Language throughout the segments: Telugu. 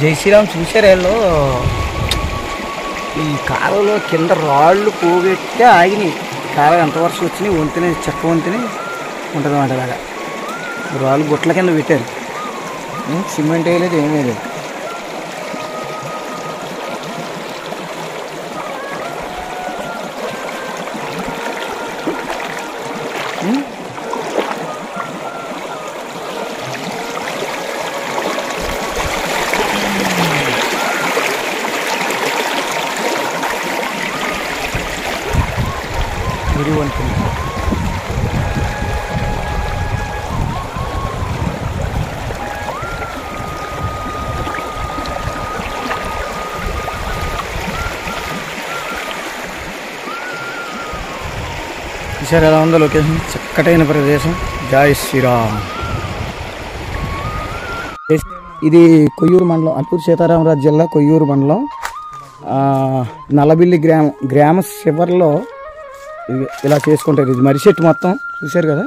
జై శ్రీరామ్ చూసారేళ్ళు ఈ కాలంలో కింద రాళ్ళు పోగొట్టి ఆగినాయి. కాలం ఎంత వర్షం వచ్చినాయి వంతిని చెక్క వంతిని ఉంటుంది అన్నమాట. అలాగా రాళ్ళు గుట్ల కింద పెట్టారు. సిమెంట్ వేయలేదు, ఏమీ లేదు. ఇది వంతుంది. ఈసారి ఎలా ఉందో లొకేషన్, చక్కటైన ప్రదేశం. జై శ్రీరామ్. ఇది కొయ్యూరు మండలం, అల్లూరు సీతారామరాజు జిల్లా కొయ్యూరు మండలం నల్లబిల్లి గ్రామ శివర్లో ఇలా చేసుకుంటారు. ఇది మర్రి చెట్టు మొత్తం చూశారు కదా.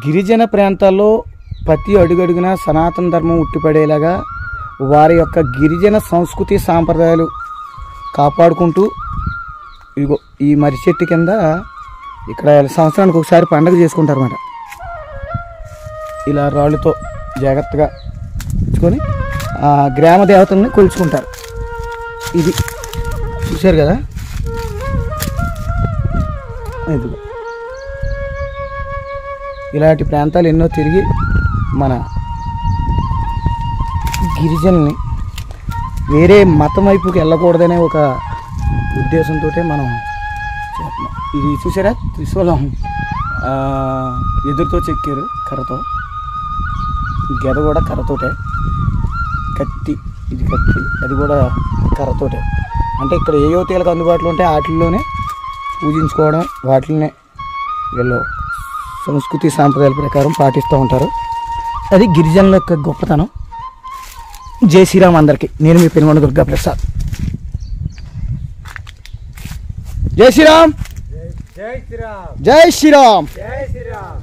గిరిజన ప్రాంతాల్లో ప్రతి అడుగడుగున సనాతన ధర్మం ఉట్టిపడేలాగా వారి యొక్క గిరిజన సంస్కృతి సాంప్రదాయాలు కాపాడుకుంటూ ఇదిగో ఈ మర్రి చెట్టు కింద ఇక్కడ సంవత్సరానికి ఒకసారి పండగ చేసుకుంటారు అన్నమాట. ఇలా రాళ్ళతో జాగ్రత్తగా ఉంచుకొని గ్రామ దేవతల్ని కొలుచుకుంటారు. ఇది చూశారు కదా. ఇది ఇలాంటి ప్రాంతాలు ఎన్నో తిరిగి మన గిరిజనుల్ని వేరే మతం వైపుకి వెళ్ళకూడదనే ఒక ఉద్దేశంతో మనం చేస్తున్నాం. ఇది చూసారా, త్రిశూలం ఎదురుతో చెక్కారు కర్రతో, గెద కూడా కర్రతోటే, కత్తి ఇది కత్తి అది కూడా కర్రతోటే. అంటే ఇక్కడ ఏ యువతీలకు అందుబాటులో ఉంటే వాటిల్లోనే పూజించుకోవడం, వాటిల్నే వీళ్ళు సంస్కృతి సాంప్రదాయాల ప్రకారం పాటిస్తూ ఉంటారు. అది గిరిజనుల యొక్క గొప్పతనం. జై శ్రీరామ్ అందరికీ. నేను మీ పెనుగొండ దుర్గా ప్రసాద్. జై శ్రీరామ్, జై శ్రీరామ్, జై శ్రీరామ్, జై శ్రీరామ్.